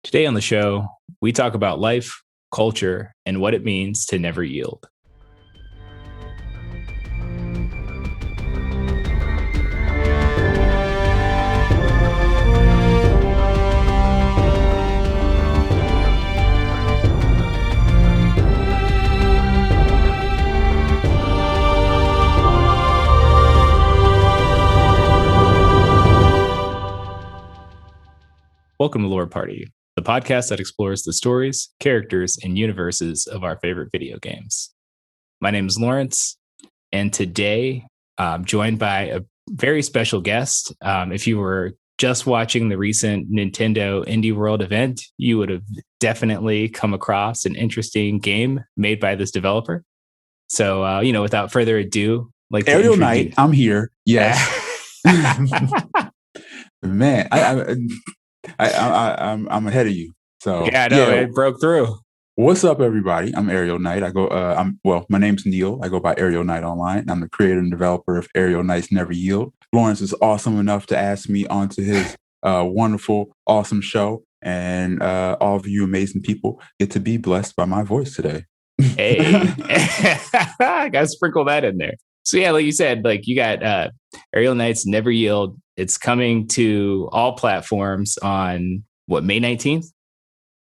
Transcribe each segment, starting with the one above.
Today on the show, we talk about life, culture, and what it means to never yield. Welcome to Lore Party, the podcast that explores the stories, characters, and universes of our favorite video games. My name is Lawerence, and today I'm joined by a very special guest. If you were just watching the recent Nintendo Indie World event, you would have definitely come across an interesting game made by this developer. So, without further ado, like to Ariel Knight, introduce. I'm here. Yes, man. I'm ahead of you. So Yeah, no, it broke through. What's up, everybody? I'm Ariel Knight. My name's Neil. I go by Ariel Knight online. I'm the creator and developer of Ariel Knight's Never Yield. Lawerence is awesome enough to ask me onto his wonderful, awesome show, and all of you amazing people get to be blessed by my voice today. Hey, I gotta sprinkle that in there. So yeah, like you said, like you got Ariel Knight's Never Yield. It's coming to all platforms on May 19th?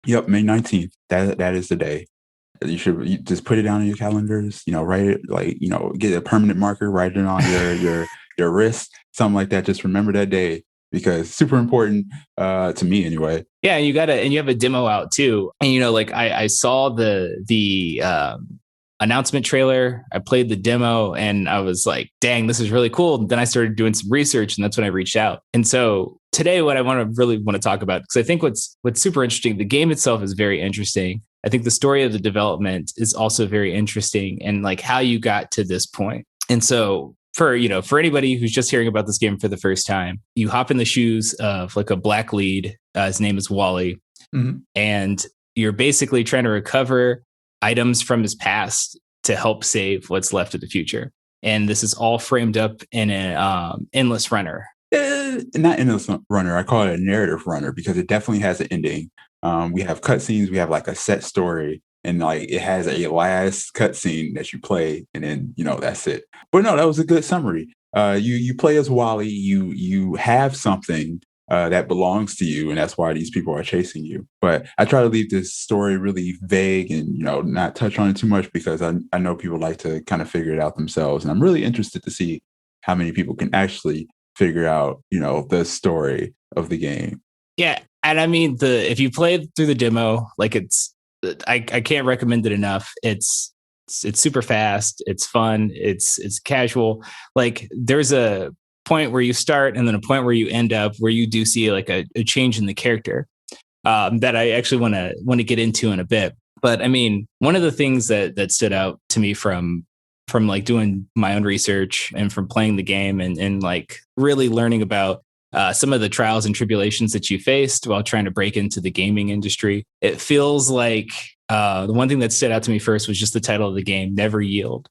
Yep, May 19th. That is the day. You just put it down on your calendars, write it, get a permanent marker, write it on your wrist, something like that. Just remember that day because it's super important to me anyway. Yeah, and you have a demo out too. And I saw the announcement trailer. I played the demo and I was like, dang, this is really cool. And then I started doing some research and that's when I reached out. And so today what I really want to talk about, because I think what's super interesting, the game itself is very interesting. I think the story of the development is also very interesting and like how you got to this point. And so for anybody who's just hearing about this game for the first time, you hop in the shoes of like a black lead. His name is Wally. Mm-hmm. And you're basically trying to recover items from his past to help save what's left of the future. And this is all framed up in an endless runner. Not endless runner. I call it a narrative runner because it definitely has an ending. We have cutscenes. We have like a set story, and like it has a last cutscene that you play, and then that's it. But no, that was a good summary. You play as Wally. You have something that belongs to you, and that's why these people are chasing you. But I try to leave this story really vague and not touch on it too much because I know people like to kind of figure it out themselves, and I'm really interested to see how many people can actually figure out the story of the game. Yeah, and I mean if you play through the demo, like I can't recommend it enough. It's super fast, it's fun, it's casual. Like there's a point where you start and then a point where you end up where you do see like a change in the character that I actually want to get into in a bit. But I mean, one of the things that stood out to me from like doing my own research and from playing the game and like really learning about some of the trials and tribulations that you faced while trying to break into the gaming industry, it feels like the one thing that stood out to me first was just the title of the game, Never Yield.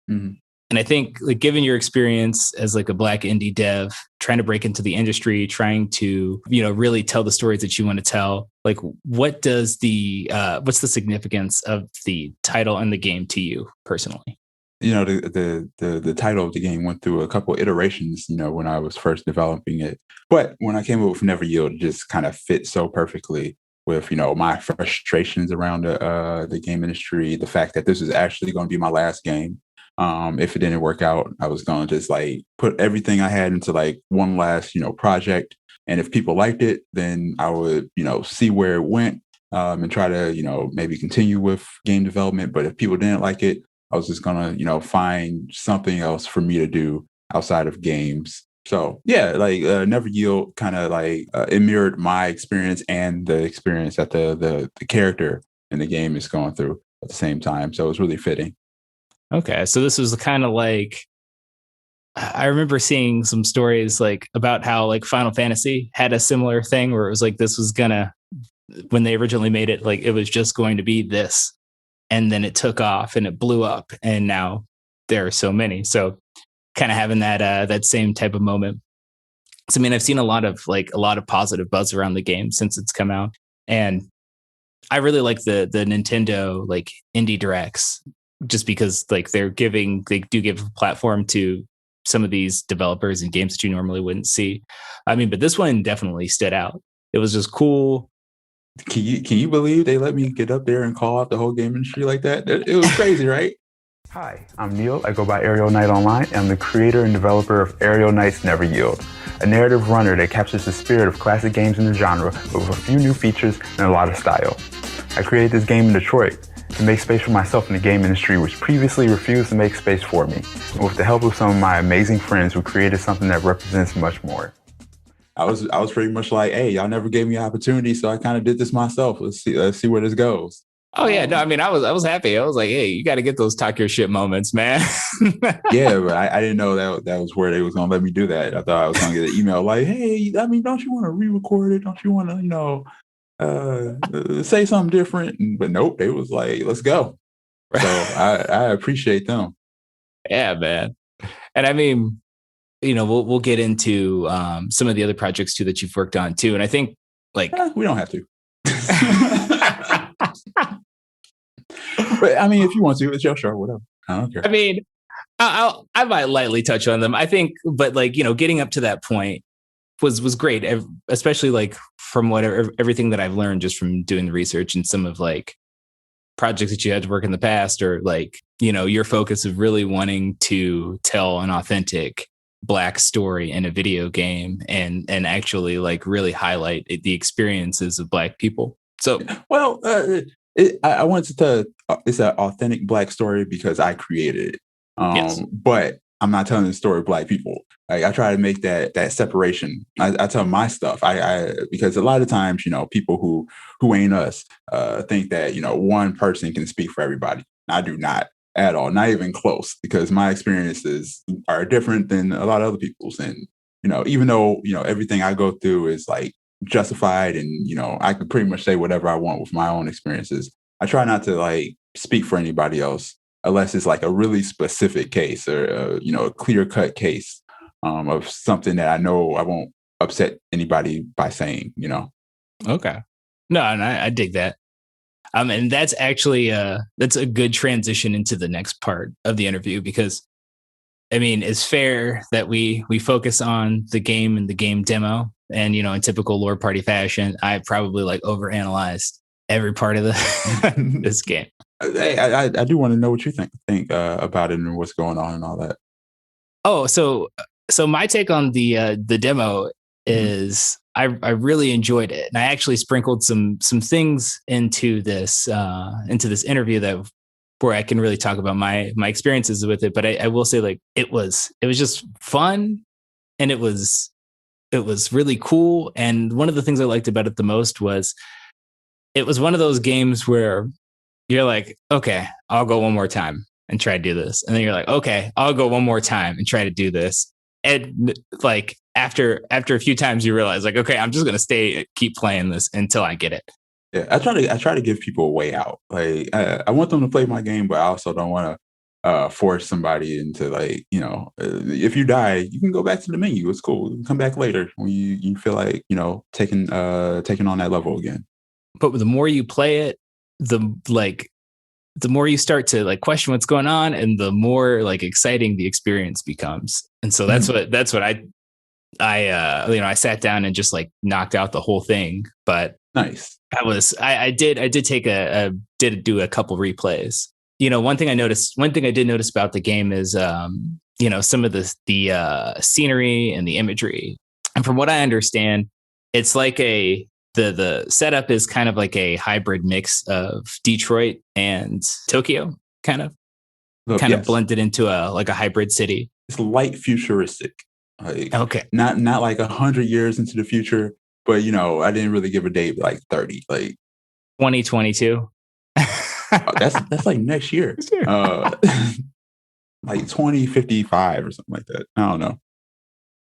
Mm-hmm. And I think, like, given your experience as like a Black indie dev, trying to break into the industry, trying to, really tell the stories that you want to tell, like, what's the significance of the title and the game to you personally? The title of the game went through a couple iterations, when I was first developing it. But when I came up with Never Yield, it just kind of fit so perfectly with, my frustrations around the game industry, the fact that this is actually going to be my last game. If it didn't work out, I was going to just like put everything I had into like one last, project. And if people liked it, then I would, see where it went and try to, maybe continue with game development. But if people didn't like it, I was just going to, find something else for me to do outside of games. So, yeah, like Never Yield kind of like it mirrored my experience and the experience that the character in the game is going through at the same time. So it was really fitting. Okay, so this was kind of like, I remember seeing some stories like about how like Final Fantasy had a similar thing where it was like this was gonna, when they originally made it, like it was just going to be this, and then it took off and it blew up, and now there are so many. So kind of having that same type of moment. So I mean, I've seen a lot of positive buzz around the game since it's come out. And I really like the Nintendo like indie directs, just because like they do give a platform to some of these developers and games that you normally wouldn't see. I mean, but this one definitely stood out. It was just cool. Can you believe they let me get up there and call out the whole game industry like that? It was crazy, right? Hi, I'm Neil. I go by Aerial Knight Online, and I'm the creator and developer of Aerial Knight's Never Yield, a narrative runner that captures the spirit of classic games in the genre, but with a few new features and a lot of style. I created this game in Detroit to make space for myself in the game industry, which previously refused to make space for me, and with the help of some of my amazing friends who created something that represents much more. I was pretty much like, hey, y'all never gave me an opportunity, so I kind of did this myself. Let's see where this goes. Oh yeah, no, I mean, I was happy. I was like, hey, you got to get those talk your shit moments, man. Yeah, but I didn't know that was where they was gonna let me do that. I thought I was gonna get an email like, hey, I mean, don't you want to re-record it? Don't you want to, say something different? But nope, they was like, let's go. So I appreciate them. Yeah, man. And I mean, we'll get into some of the other projects too that you've worked on too. And I think like we don't have to. But I mean, if you want to, it's your show, whatever. I don't care. I mean, I might lightly touch on them. I think, but like, getting up to that point was great, especially like from everything that I've learned just from doing the research and some of like projects that you had to work in the past, or like, your focus of really wanting to tell an authentic Black story in a video game and actually like really highlight the experiences of Black people. So, well, I wanted to it's an authentic Black story because I created it. Yes. But I'm not telling the story of Black people. Like, I try to make that separation. I tell my stuff. I because a lot of times, people who ain't us think that one person can speak for everybody. I do not at all, not even close, because my experiences are different than a lot of other people's. And even though everything I go through is like justified, and I could pretty much say whatever I want with my own experiences, I try not to like speak for anybody else unless it's like a really specific case, or a clear cut case of something that I know I won't upset anybody by saying. Okay. No, and I dig that. And that's actually that's a good transition into the next part of the interview, because I mean, it's fair that we focus on the game and the game demo, and in typical lore party fashion, I probably like overanalyzed every part of this game. Hey, I do want to know what you think about it and what's going on and all that. Oh, so my take on the demo is I really enjoyed it, and I actually sprinkled some things into this interview that where I can really talk about my experiences with it. But I will say, like, it was just fun, and it was really cool. And one of the things I liked about it the most was it was one of those games where you're like, okay, I'll go one more time and try to do this. And then you're like, okay, I'll go one more time and try to do this. And like after a few times, you realize like, okay, I'm just going to keep playing this until I get it. Yeah, I try to give people a way out. Like, I want them to play my game, but I also don't want to force somebody into like, if you die, you can go back to the menu. It's cool. You can come back later when you feel like, taking on that level again. But the more you play it, the more you start to like question what's going on, and the more like exciting the experience becomes. And so that's what I sat down and just like knocked out the whole thing. But nice. I did do a couple replays. One thing I did notice about the game is some of the scenery and the imagery. And from what I understand, it's like the setup is kind of like a hybrid mix of Detroit and Tokyo, kind of blended into a hybrid city. It's light futuristic. Like, okay, not like 100 years into the future, but I didn't really give a date, like 30, like 2022. That's like next year. Like 2055 or something like that. I don't know.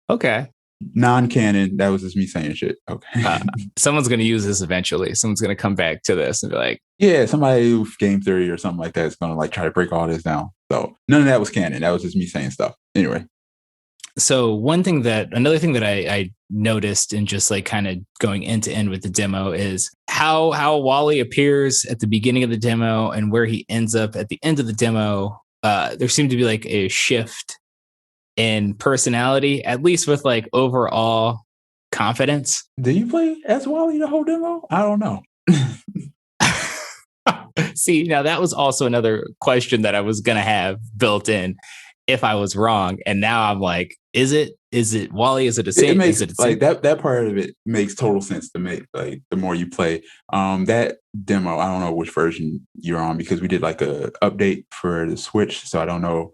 Okay. Non-canon. That was just me saying shit. Okay. Someone's going to use this eventually. Someone's going to come back to this and be like, yeah, somebody with game theory or something like that is going to like try to break all this down. So none of that was canon. That was just me saying stuff. Anyway. So another thing that I noticed in just like kind of going end to end with the demo is how Wally appears at the beginning of the demo and where he ends up at the end of the demo, there seemed to be like a shift in personality, at least with like overall confidence. Did you play as Wally the whole demo? I don't know. See, now that was also another question that I was gonna have built in if I was wrong. And now I'm like, is it Wally? Is it a It saint? makes Is it a like saint? that part of it makes total sense to me. Like the more you play, that demo, I don't know which version you're on because we did like a update for the Switch, so I don't know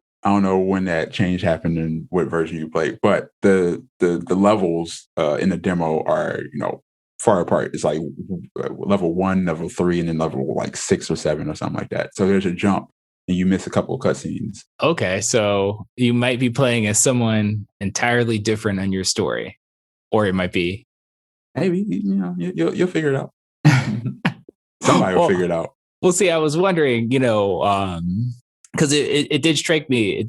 when that change happened and what version you played. But the levels in the demo are far apart. It's like level 1, level 3, and then level like 6 or 7 or something like that. So there's a jump, and you miss a couple of cutscenes. Okay, so you might be playing as someone entirely different on your story, or it might be. Maybe you'll figure it out. Somebody will figure Well, it out. we'll see. I was wondering, because it did strike me,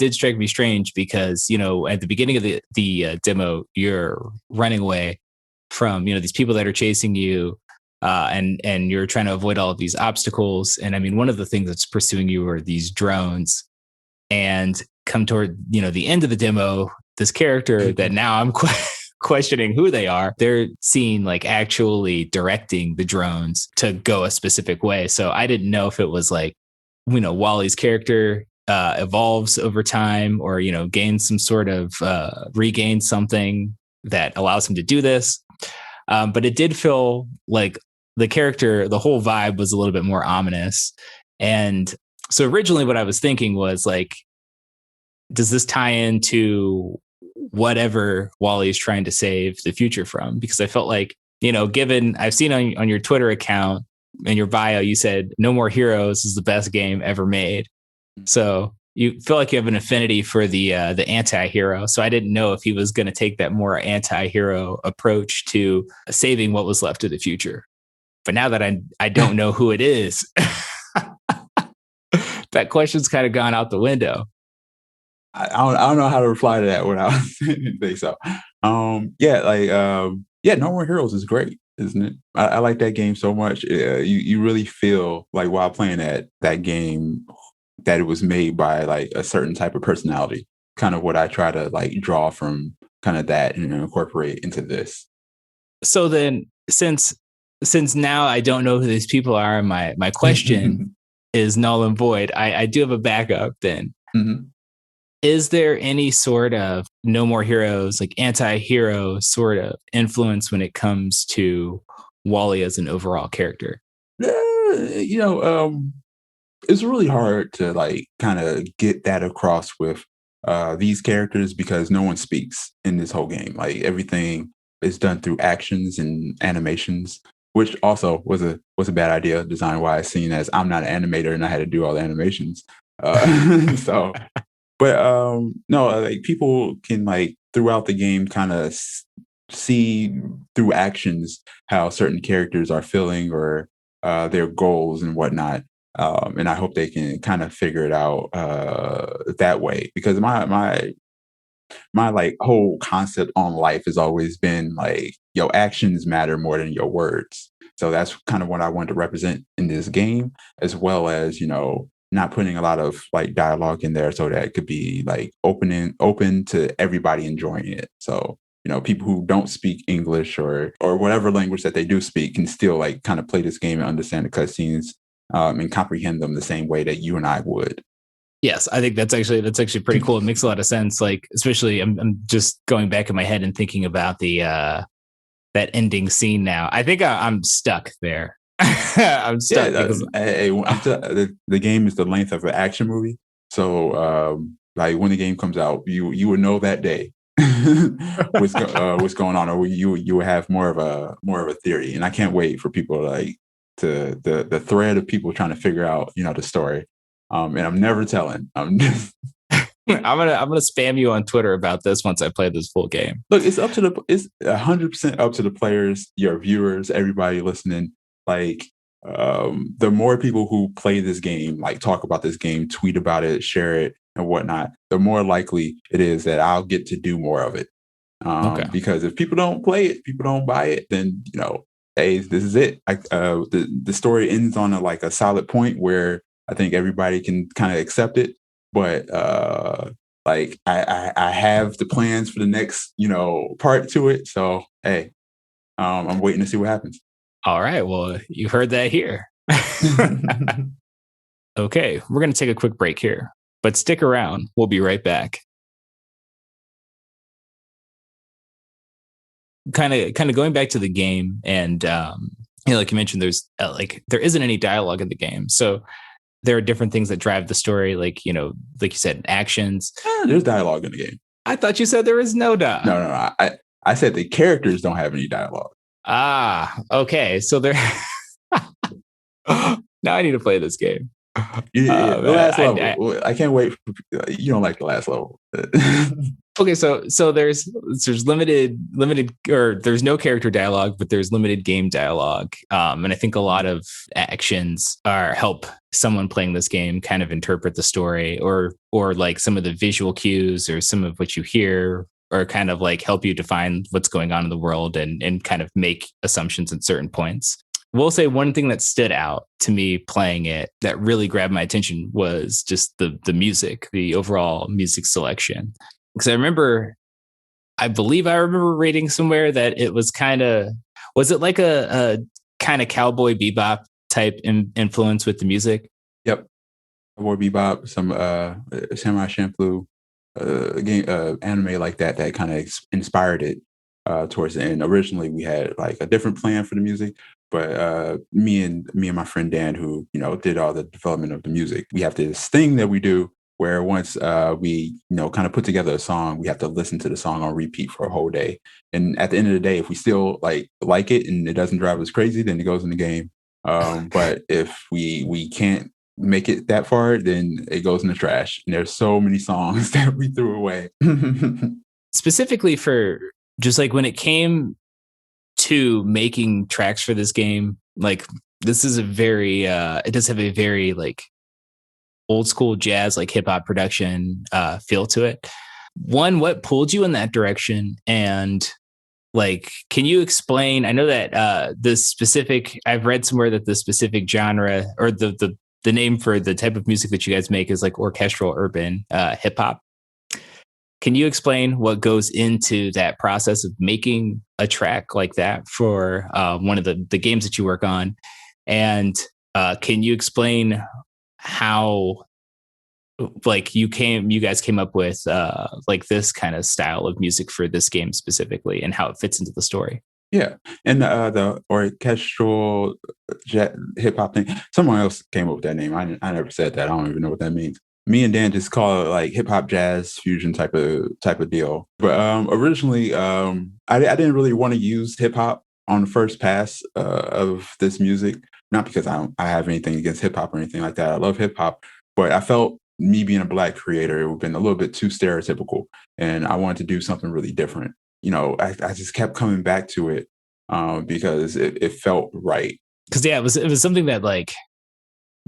strange because at the beginning of the demo, you're running away from these people that are chasing you, and you're trying to avoid all of these obstacles. And I mean, one of the things that's pursuing you are these drones, and come toward the end of the demo, this character that now I'm questioning who they are, they're seen like actually directing the drones to go a specific way. So I didn't know if it was like Wally's character evolves over time, or gains some sort of regains something that allows him to do this. But it did feel like the whole vibe was a little bit more ominous. And so originally what I was thinking was like, does this tie into whatever Wally is trying to save the future from? Because I felt like, given I've seen on your Twitter account, in your bio, you said No More Heroes is the best game ever made. So you feel like you have an affinity for the anti-hero. So I didn't know if he was going to take that more anti-hero approach to saving what was left of the future. But now that I don't know who it is, that question's kind of gone out the window. I don't know how to reply to that without think so. Yeah, like yeah, No More Heroes is great, isn't it? I like that game so much. You really feel like while playing that game that it was made by like a certain type of personality. Kind of what I try to like draw from kind of that and incorporate into this. So then, since now I don't know who these people are, and my question is null and void, I do have a backup then. Mhm. Is there any sort of No More Heroes, like anti-hero sort of influence when it comes to Wally as an overall character? You know, it's really hard to like kind of get that across with these characters because no one speaks in this whole game. Like everything is done through actions and animations, which also was a bad idea design wise, seeing as I'm not an animator and I had to do all the animations. So but no, like people can like throughout the game kind of see through actions how certain characters are feeling or their goals and whatnot. And I hope they can kind of figure it out that way because my like whole concept on life has always been like your actions matter more than your words. So that's kind of what I want to represent in this game, as well as not putting a lot of like dialogue in there so that it could be like open to everybody enjoying it. So people who don't speak English or whatever language that they do speak can still like kind of play this game and understand the cutscenes and comprehend them the same way that you and I would. Yes, I think that's actually pretty cool. It makes a lot of sense. Like, especially, I'm just going back in my head and thinking about the that ending scene. Now, I think I'm stuck there. I'm Yeah, stuck because the game is the length of an action movie. So, like when the game comes out, you would know that day what's going on, or you will have more of a theory. And I can't wait for people to like to the thread of people trying to figure out the story. And I'm never telling. I'm gonna spam you on Twitter about this once I play this full game. Look, it's 100% up to the players, your viewers, everybody listening. Like, the more people who play this game, like talk about this game, tweet about it, share it, and whatnot, the more likely it is that I'll get to do more of it. Okay. Because if people don't play it, people don't buy it, then hey, this is it. The story ends on a solid point where I think everybody can kind of accept it. But I have the plans for the next part to it. So hey, I'm waiting to see what happens. All right. Well, you heard that here. Okay, we're going to take a quick break here, but stick around. We'll be right back. Kind of going back to the game, and like you mentioned, there's like there isn't any dialogue in the game, so there are different things that drive the story, like like you said, actions. There's dialogue in the game. I thought you said there was no No, no, no. I said the characters don't have any dialogue. Okay, so there. Now I need to play this game. The last level. I can't wait. You don't like the last level. Okay, so there's limited, or there's no character dialogue, but there's limited game dialogue, and I think a lot of actions are help someone playing this game kind of interpret the story, or like some of the visual cues or some of what you hear, or kind of like help you define what's going on in the world and kind of make assumptions at certain points. We'll say one thing that stood out to me playing it that really grabbed my attention was just the music, the overall music selection. Because I believe I remember reading somewhere that it was was it like a kind of cowboy bebop type influence with the music? Yep. Cowboy Bebop, some Samurai Champloo, game anime like that kind of inspired it towards the end. Originally, we had like a different plan for the music, but me and my friend Dan, who did all the development of the music, we have this thing that we do where once we kind of put together a song, we have to listen to the song on repeat for a whole day. And at the end of the day, if we still like it and it doesn't drive us crazy, then it goes in the game. But if we can't make it that far, then it goes in the trash. And there's so many songs that we threw away. Specifically for just like when it came to making tracks for this game, like this is a very it does have a very like old school jazz, like hip hop production feel to it. One, what pulled you in that direction? And like, can you explain? I know that the specific, I've read somewhere that the specific genre or the name for the type of music that you guys make is like orchestral urban hip hop. Can you explain what goes into that process of making a track like that for one of the games that you work on? And can you explain how like you guys came up with like this kind of style of music for this game specifically, and how it fits into the story? Yeah, and the orchestral hip hop thing. Someone else came up with that name. I never said that. I don't even know what that means. Me and Dan just call it like hip hop jazz fusion type of deal. But originally, I didn't really want to use hip hop on the first pass of this music. Not because I have anything against hip hop or anything like that. I love hip hop, but I felt me being a Black creator, it would have been a little bit too stereotypical, and I wanted to do something really different. I just kept coming back to it because it felt right. Because yeah, it was something that like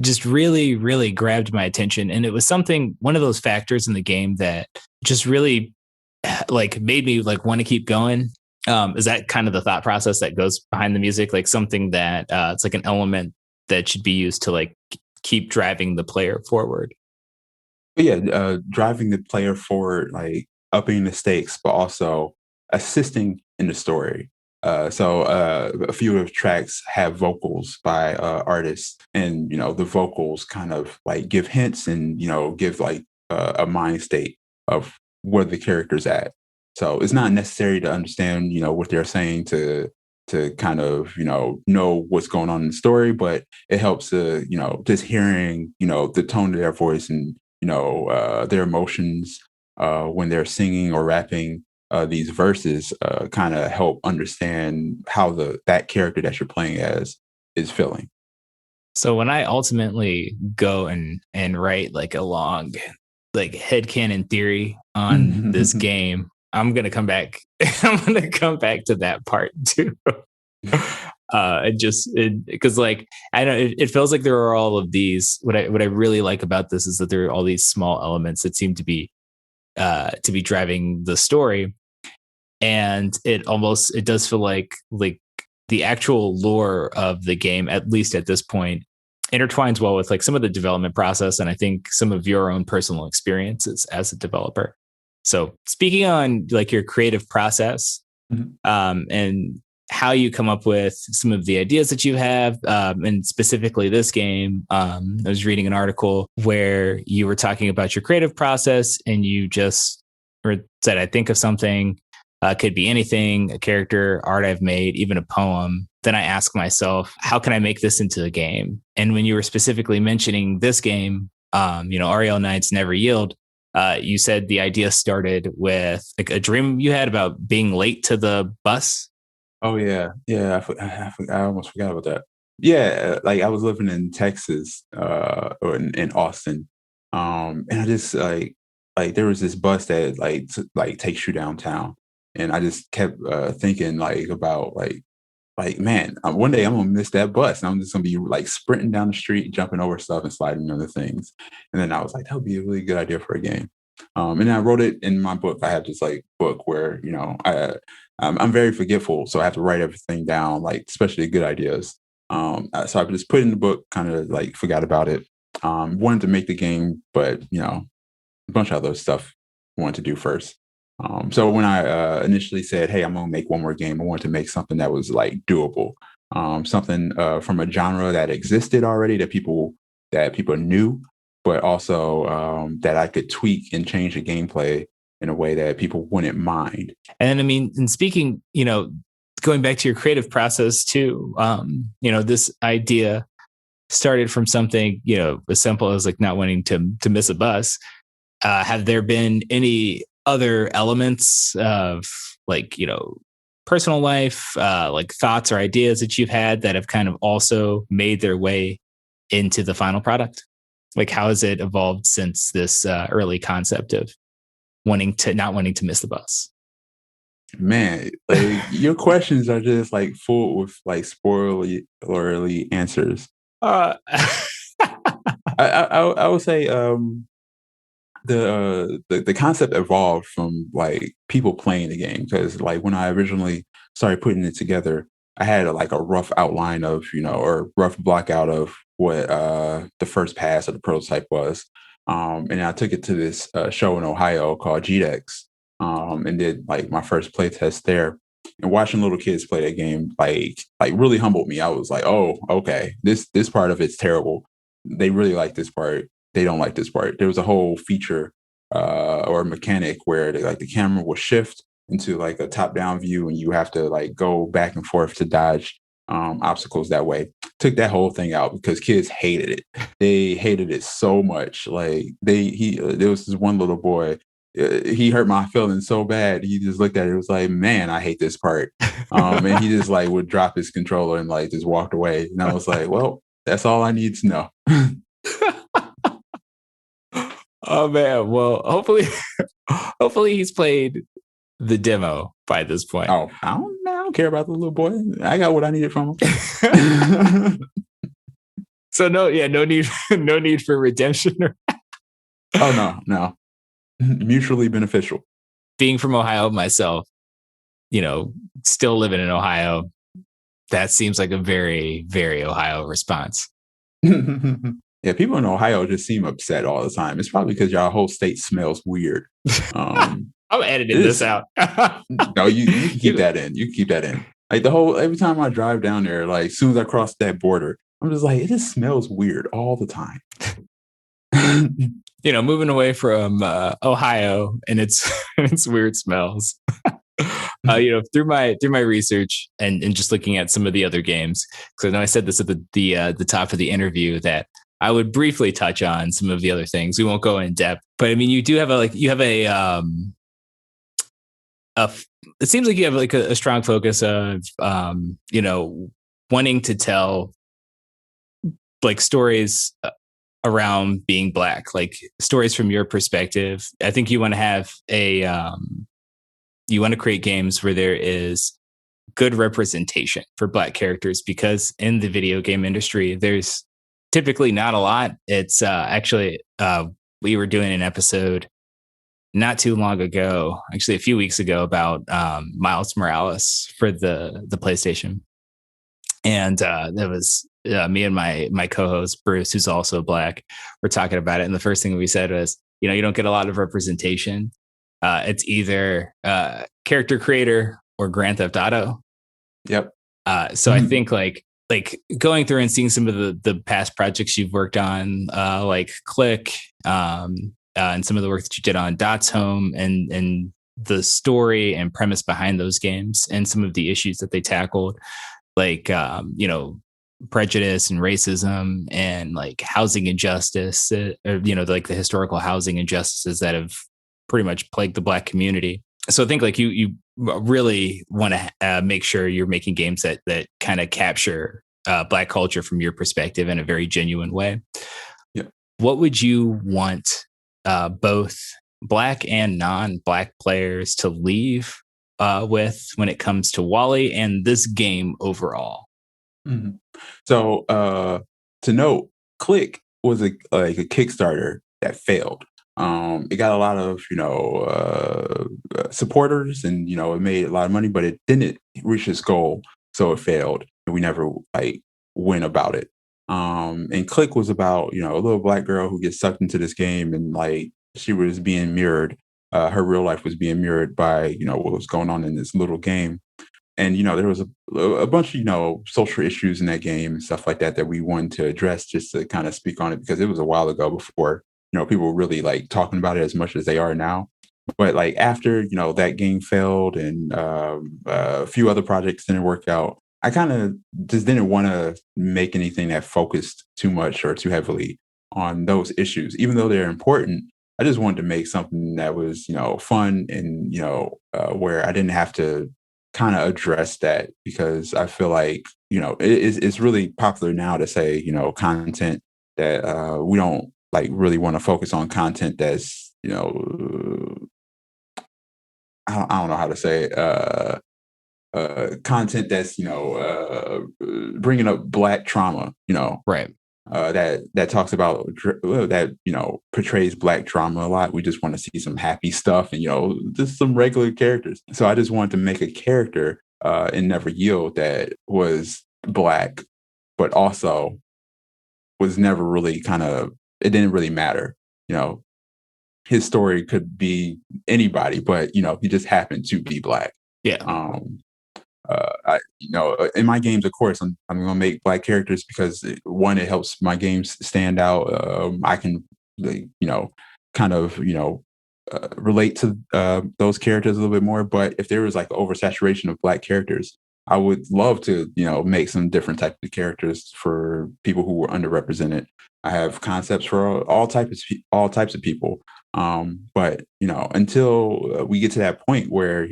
just really, really grabbed my attention. And it was one of those factors in the game that just really like made me like want to keep going. Is that kind of the thought process that goes behind the music? Like something that it's like an element that should be used to like keep driving the player forward. But yeah, driving the player forward, like upping the stakes, but also assisting in the story. So a few of the tracks have vocals by artists, and the vocals kind of like give hints and give like a mind state of where the character's at. So it's not necessary to understand what they're saying to kind of know what's going on in the story, but it helps to just hearing the tone of their voice and their emotions when they're singing or rapping these verses kind of help understand how that character that you're playing as is feeling. So when I ultimately go and write like a long like headcanon theory on this game, I'm gonna come back. I'm gonna come back to that part too. Because like I know it feels like there are all of these. What I really like about this is that there are all these small elements that seem to be driving the story, and it does feel like the actual lore of the game, at least at this point, intertwines well with like some of the development process, and I think some of your own personal experiences as a developer. So speaking on like your creative process, Mhm. and how you come up with some of the ideas that you have, and specifically this game. I was reading an article where you were talking about your creative process, and you just or said, "I think of something, could be anything, a character, art I've made, even a poem. Then I ask myself, how can I make this into a game?" And when you were specifically mentioning this game, Ariel Knights Never Yield, you said the idea started with like a dream you had about being late to the bus. Oh yeah, yeah. I almost forgot about that. Yeah, like I was living in Texas, or in Austin, and I just like there was this bus that like takes you downtown, and I just kept thinking like about like man, one day I'm gonna miss that bus, and I'm just gonna be like sprinting down the street, jumping over stuff and sliding under things, and then I was like that would be a really good idea for a game. And then I wrote it in my book. I have this like book where I'm very forgetful, so I have to write everything down, like especially good ideas. So I just put it in the book, kind of like forgot about it. Wanted to make the game, but a bunch of other stuff I wanted to do first. So when I initially said, "Hey, I'm gonna make one more game," I wanted to make something that was like doable, something from a genre that existed already that people knew, but also that I could tweak and change the gameplay in a way that people wouldn't mind. And I mean, and speaking, going back to your creative process too, this idea started from something, as simple as like not wanting to miss a bus. Have there been any other elements of like, personal life, like thoughts or ideas that you've had that have kind of also made their way into the final product? Like, how has it evolved since this early concept of not wanting to miss the bus? Man, like your questions are just like full with like spoilerly answers. Uh, I would say the concept evolved from like people playing the game because like when I originally started putting it together, I had like a rough outline of or rough block out of what the first pass of the prototype was, and I took it to this show in Ohio called GDEX, and did like my first play test there. And watching little kids play that game like really humbled me. I was like, oh, okay, this part of it's terrible. They really like this part, they don't like this part. There was a whole feature or mechanic where like the camera will shift into like a top down view, and you have to like go back and forth to dodge obstacles that way. Took that whole thing out because kids hated it. They hated it so much. Like there was this one little boy. He hurt my feelings so bad. He just looked at it. It was like, man, I hate this part. And he just like would drop his controller and like just walked away. And I was like, well, that's all I need to know. oh man, well, hopefully he's played the demo by this point. Oh, I don't care about the little boy. I got what I needed from him. So no, yeah, no need, no need for redemption. Oh no, no, mutually beneficial. Being from Ohio myself, still living in Ohio, that seems like a very, very Ohio response. Yeah, people in Ohio just seem upset all the time. It's probably because y'all whole state smells weird. I'm editing this out. No, you can keep that in. You can keep that in. Like every time I drive down there, like as soon as I cross that border, I'm just like, it just smells weird all the time. Moving away from Ohio and its its weird smells. Through my research and just looking at some of the other games, because I know I said this at the top of the interview that I would briefly touch on some of the other things. We won't go in depth, but I mean, you do have it seems like you have like a strong focus of wanting to tell like stories around being black, like stories from your perspective. I think you want to have you want to create games where there is good representation for black characters, because in the video game industry, there's typically not a lot. It's actually we were doing an episode not too long ago, actually a few weeks ago, about Miles Morales for the PlayStation. And that was me and my co-host Bruce, who's also black. We're talking about it, and the first thing we said was, you don't get a lot of representation. It's either character creator or Grand Theft Auto. Yep. So I think like going through and seeing some of the past projects you've worked on, like Click, and some of the work that you did on Dots Home, and the story and premise behind those games, and some of the issues that they tackled, like prejudice and racism, and like housing injustice, or like the historical housing injustices that have pretty much plagued the black community. So I think like you really want to make sure you're making games that kind of capture black culture from your perspective in a very genuine way. Yeah. What would you want both black and non-black players to leave with when it comes to Wally and this game overall? Mhm. So, to note, Click was like a Kickstarter that failed. It got a lot of supporters, and it made a lot of money, but it didn't reach its goal, so it failed, and we never like went about it. And Click was about a little black girl who gets sucked into this game, and like she was being mirrored. Her real life was being mirrored by what was going on in this little game. And there was a bunch of social issues in that game and stuff like that that we wanted to address, just to kind of speak on it, because it was a while ago, before people were really like talking about it as much as they are now. But like after that game failed, and a few other projects didn't work out, I kind of just didn't want to make anything that focused too much or too heavily on those issues, even though they're important. I just wanted to make something that was fun, and where I didn't have to kind of address that, because I feel like it's really popular now to say content that we don't like really want to focus on content that's I don't know how to say it, content that's bringing up black trauma, Right. that talks about that portrays black trauma a lot. We just want to see some happy stuff, and just some regular characters. So I just wanted to make a character in Never Yield that was black, but also was never really it didn't really matter. you know his story could be anybody, but he just happened to be black. Yeah. um in my games, of course, I'm going to make black characters, because one, it helps my games stand out. I can, like, kind of, relate to those characters a little bit more. But if there was like oversaturation of black characters, I would love to, make some different types of characters for people who were underrepresented. I have concepts for all types of people. But until we get to that point where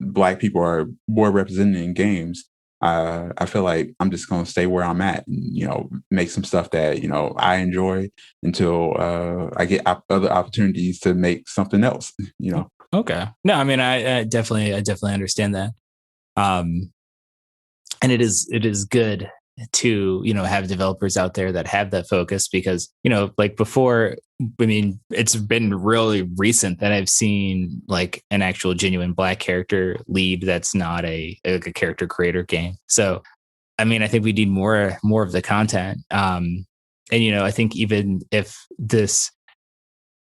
black people are more represented in games, I feel like I'm just going to stay where I'm at, and make some stuff that I enjoy, until I get other opportunities to make something else. Okay. No, I mean, I definitely understand that. Um, and it is good to have developers out there that have that focus, because like before, I mean, it's been really recent that I've seen like an actual genuine black character lead that's not like a character creator game. So I mean, I think we need more of the content. And I think even if this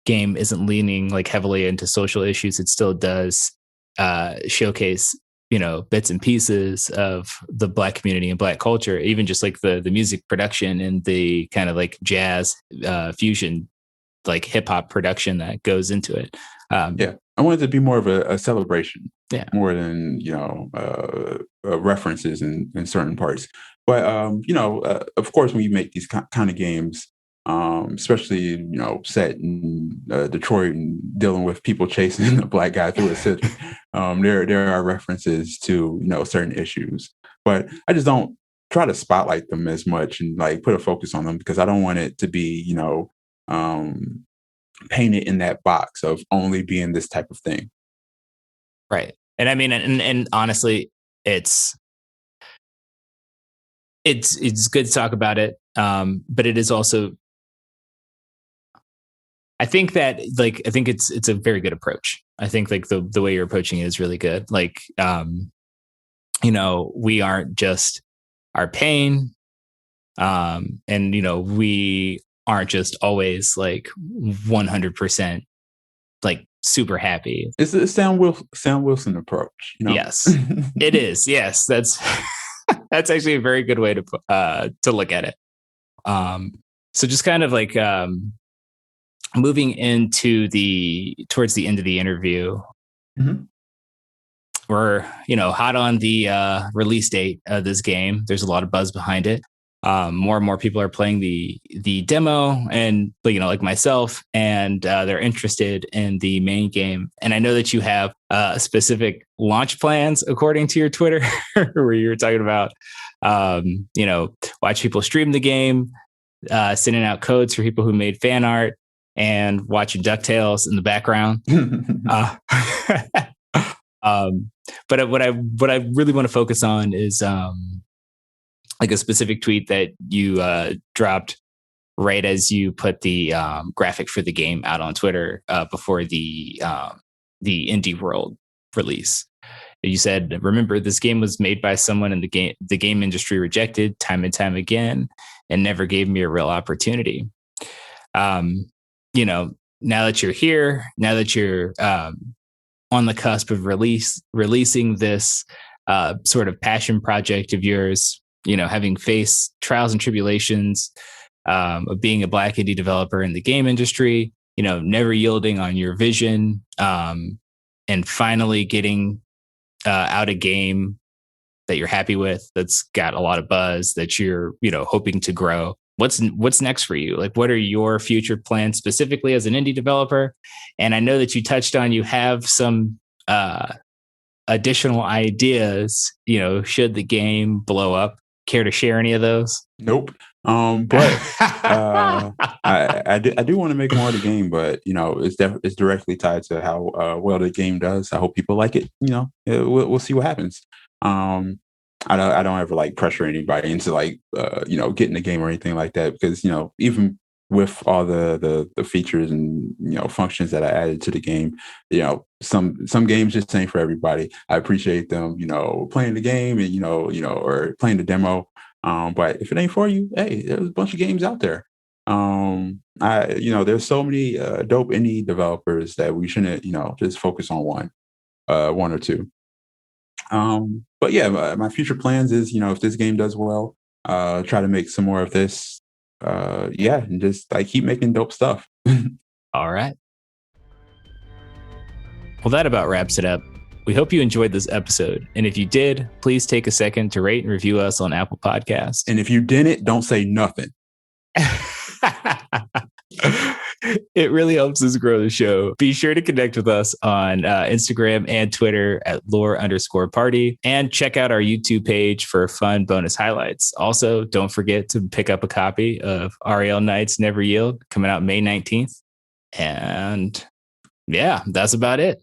game isn't leaning like heavily into social issues, it still does showcase bits and pieces of the black community and black culture, even just like the music production and the kind of like jazz fusion, like hip hop production that goes into it. Yeah, I want it to be more of a celebration, Yeah. more than references in certain parts. But of course, when you make these kind of games, especially set in Detroit, and dealing with people chasing a black guy through a city, there are references to certain issues. But I just don't try to spotlight them as much, and like put a focus on them, because I don't want it to be um, painted in that box of only being this type of thing. Right. And I mean, and honestly, it's it's good to talk about it. But it is also, I think it's a very good approach. I think like the way you're approaching it is really good. Like we aren't just our pain. And we aren't just always like 100% like super happy. It's a Sam Wilson approach, you know. Yes, it is. Yes, that's that's actually a very good way to look at it. Um, so just kind of like moving into the towards the end of the interview, Mhm. we're hot on the release date of this game. There's a lot of buzz behind it. More and more people are playing the demo, and like myself, and they're interested in the main game. And I know that you have specific launch plans according to your Twitter, where you were talking about watch people stream the game, sending out codes for people who made fan art, and watching DuckTales in the background. Uh, um, but what I really want to focus on is like a specific tweet that you dropped right as you put the graphic for the game out on Twitter before the Indie World release. You said, "Remember, this game was made by someone in the game industry rejected time and time again, and never gave me a real opportunity." Um, now that you're here, now that you're on the cusp of releasing this sort of passion project of yours, having faced trials and tribulations of being a Black indie developer in the game industry, never yielding on your vision, and finally getting out a game that you're happy with, that's got a lot of buzz, that you're hoping to grow. What's next for you? Like, what are your future plans specifically as an indie developer? And I know that you touched on, you have some additional ideas, should the game blow up. Care to share any of those? Nope. But I do want to make more of the game, but it's directly tied to how well the game does. I hope people like it. We'll see what happens. I don't ever like pressure anybody into like getting the game or anything like that, because even with all the features and functions that I added to the game, some games just ain't for everybody. I appreciate them playing the game and or playing the demo. But if it ain't for you, hey, there's a bunch of games out there. There's so many dope indie developers that we shouldn't just focus on one or two. But yeah, my future plans is, if this game does well, try to make some more of this. Yeah, and just like keep making dope stuff. All right. Well, that about wraps it up. We hope you enjoyed this episode. And if you did, please take a second to rate and review us on Apple Podcasts. And if you didn't, don't say nothing. It really helps us grow the show. Be sure to connect with us on Instagram and Twitter at lore_party, and check out our YouTube page for fun bonus highlights. Also, don't forget to pick up a copy of REL Knights Never Yield, coming out May 19th. And yeah, that's about it.